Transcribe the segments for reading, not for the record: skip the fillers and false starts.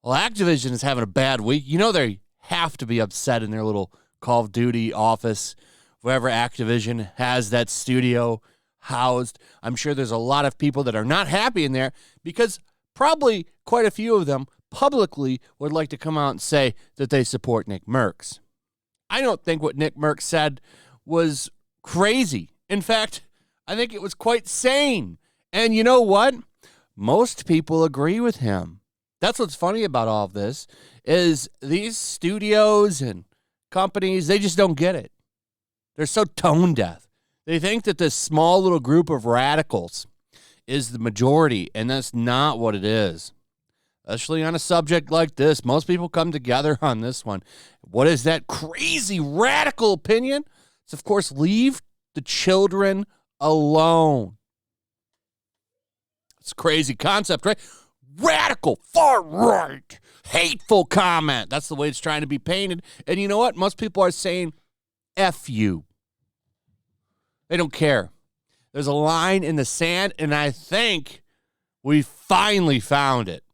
Well, Activision is having a bad week. You know they have to be upset in their little Call of Duty office, wherever Activision has that studio housed. I'm sure there's a lot of people that are not happy in there because probably quite a few of them publicly would like to come out and say that they support Nickmercs. I don't think what Nickmercs said was crazy. In fact, I think it was quite sane. And you know what? Most people agree with him. That's what's funny about all of this is these studios and companies, they just don't get it. They're so tone deaf. They think that this small little group of radicals is the majority, and that's not what it is. Especially on a subject like this, most people come together on this one. What is that crazy radical opinion? It's, of course, leave the children alone. It's a crazy concept, right? Radical, far right, hateful comment. That's the way it's trying to be painted. And you know what? Most people are saying, F you. They don't care. There's a line in the sand, and I think we finally found it.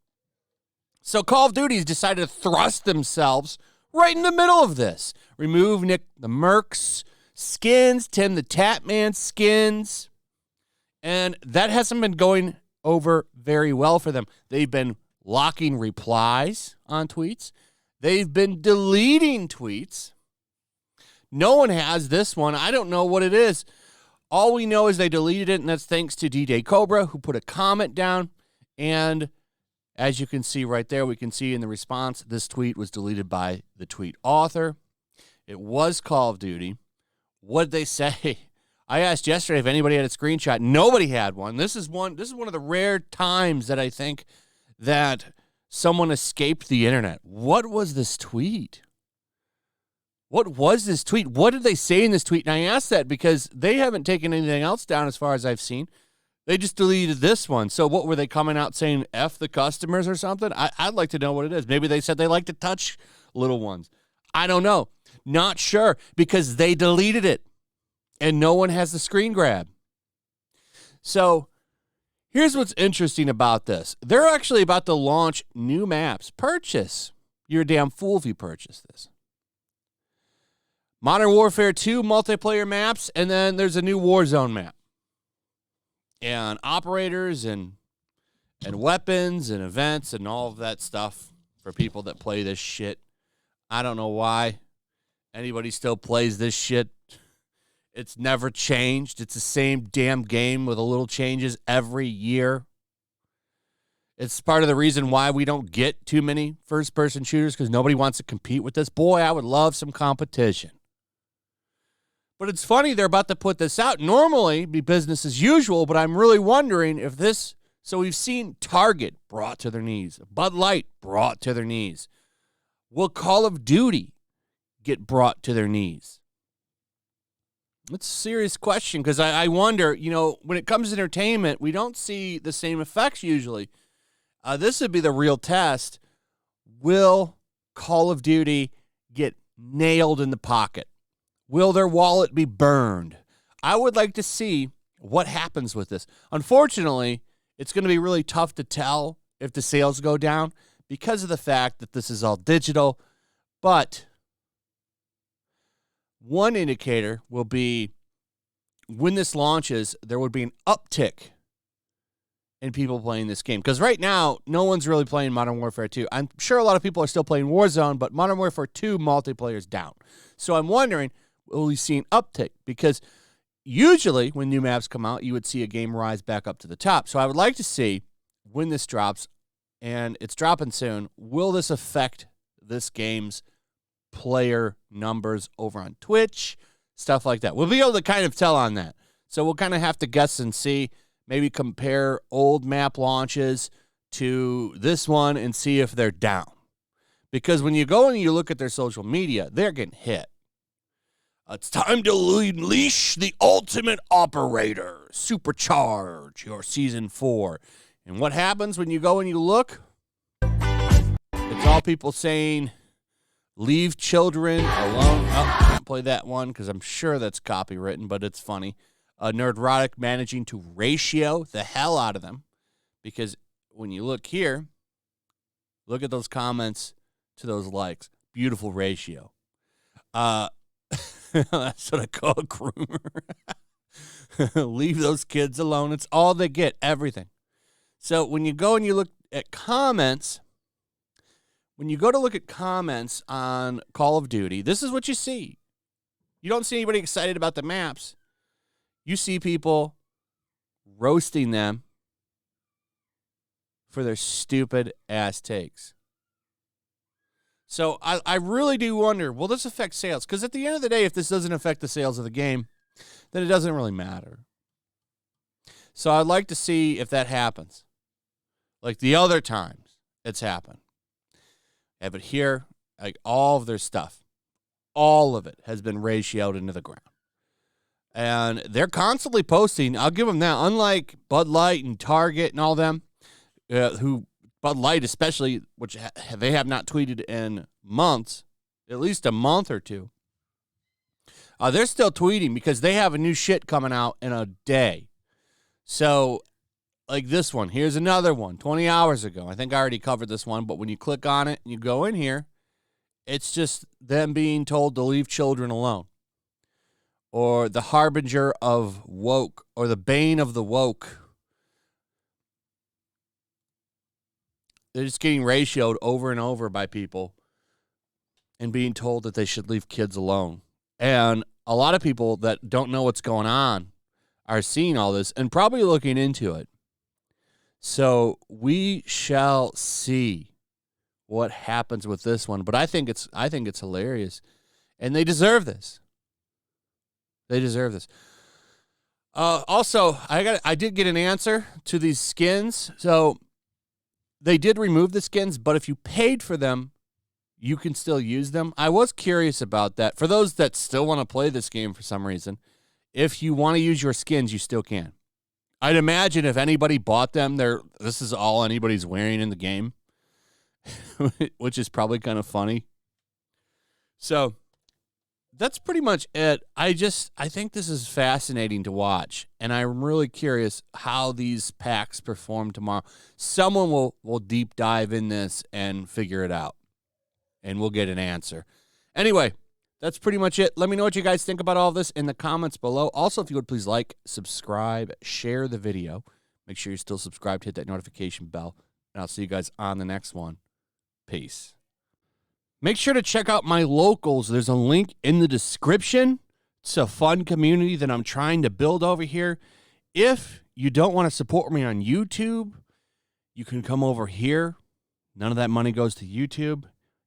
So Call of Duty's decided to thrust themselves right in the middle of this. Remove Nickmercs skins, TimTheTatman skins, and that hasn't been going over very well for them. They've been locking replies on tweets. They've been deleting tweets. No one has this one. I don't know what it is. All we know is they deleted it, and that's thanks to DJ Cobra, who put a comment down. And as you can see right there, we can see in the response, this tweet was deleted by the tweet author. It was Call of Duty. What did they say? I asked yesterday if anybody had a screenshot. Nobody had one. This is one of the rare times that I think that someone escaped the internet. What was this tweet? What was this tweet? What did they say in this tweet? And I asked that because they haven't taken anything else down as far as I've seen. They just deleted this one. So what were they coming out saying, F the customers or something? I'd like to know what it is. Maybe they said they like to touch little ones. I don't know. Not sure because they deleted it. And no one has the screen grab. So here's what's interesting about this. They're actually about to launch new maps. Purchase. You're a damn fool if you purchase this. Modern Warfare 2 multiplayer maps, and then there's a new Warzone map. And operators and weapons and events and all of that stuff for people that play this shit. I don't know why anybody still plays this shit. It's never changed. It's the same damn game with a little changes every year. It's part of the reason why we don't get too many first-person shooters because nobody wants to compete with this. Boy, I would love some competition. But it's funny they're about to put this out. Normally, it'd be business as usual, but I'm really wondering if this... So we've seen Target brought to their knees. Bud Light brought to their knees. Will Call of Duty get brought to their knees? It's a serious question because I wonder, when it comes to entertainment, we don't see the same effects usually. This would be the real test. Will Call of Duty get nailed in the pocket? Will their wallet be burned? I would like to see what happens with this. Unfortunately, it's going to be really tough to tell if the sales go down because of the fact that this is all digital. But one indicator will be when this launches, there would be an uptick in people playing this game. Because right now, no one's really playing Modern Warfare 2. I'm sure a lot of people are still playing Warzone, but Modern Warfare 2 multiplayer is down. So I'm wondering, will we see an uptick? Because usually when new maps come out, you would see a game rise back up to the top. So I would like to see when this drops, and it's dropping soon, will this affect this game's player numbers over on Twitch, stuff like that. We'll be able to kind of tell on that. So we'll kind of have to guess and see, maybe compare old map launches to this one and see if they're down. Because when you go and you look at their social media, they're getting hit. It's time to unleash the ultimate operator, supercharge your season 4. And what happens when you go and you look? It's all people saying, leave children alone. Oh, can't play that one because I'm sure that's copywritten, but it's funny. Nerdrotic managing to ratio the hell out of them, because when you look here, look at those comments to those likes. Beautiful ratio. That's what I call a groomer. Leave those kids alone. It's all they get, everything. So when you go and you look at comments, when you go to look at comments on Call of Duty, this is what you see. You don't see anybody excited about the maps. You see people roasting them for their stupid ass takes. So I really do wonder, will this affect sales? Because at the end of the day, if this doesn't affect the sales of the game, then it doesn't really matter. So I'd like to see if that happens. Like the other times it's happened. Yeah, but here, like all of their stuff, all of it has been ratioed into the ground. And they're constantly posting. I'll give them that. Unlike Bud Light and Target and all them, who Bud Light especially, which they have not tweeted in months, at least a month or two. They're still tweeting because they have a new shit coming out in a day. So, like this one, here's another one, 20 hours ago. I think I already covered this one, but when you click on it and you go in here, it's just them being told to leave children alone. Or the harbinger of woke, or the bane of the woke. They're just getting ratioed over and over by people and being told that they should leave kids alone. And a lot of people that don't know what's going on are seeing all this and probably looking into it. So we shall see what happens with this one. But I think it's hilarious. And they deserve this. They deserve this. Also, I did get an answer to these skins. So they did remove the skins, but if you paid for them, you can still use them. I was curious about that. For those that still want to play this game for some reason, if you want to use your skins, you still can. I'd imagine if anybody bought them, this is all anybody's wearing in the game, which is probably kind of funny. So that's pretty much it. I think this is fascinating to watch, and I'm really curious how these packs perform tomorrow. Someone will deep dive in this and figure it out, and we'll get an answer. Anyway, that's pretty much it. Let me know what you guys think about all this in the comments below. Also, if you would please like, subscribe, share the video. Make sure you're still subscribed, hit that notification bell, and I'll see you guys on the next one. Peace. Make sure to check out my locals. There's a link in the description. It's a fun community that I'm trying to build over here. If you don't want to support me on YouTube, you can come over here. None of that money goes to YouTube.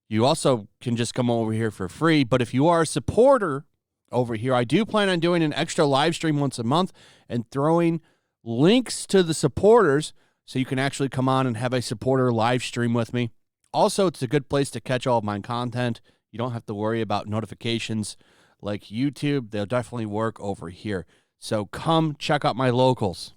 You also can just come over here for free. But if you are a supporter over here, I do plan on doing an extra live stream once a month and throwing links to the supporters so you can actually come on and have a supporter live stream with me. Also, it's a good place to catch all of my content. You don't have to worry about notifications like YouTube. They'll definitely work over here. So come check out my locals.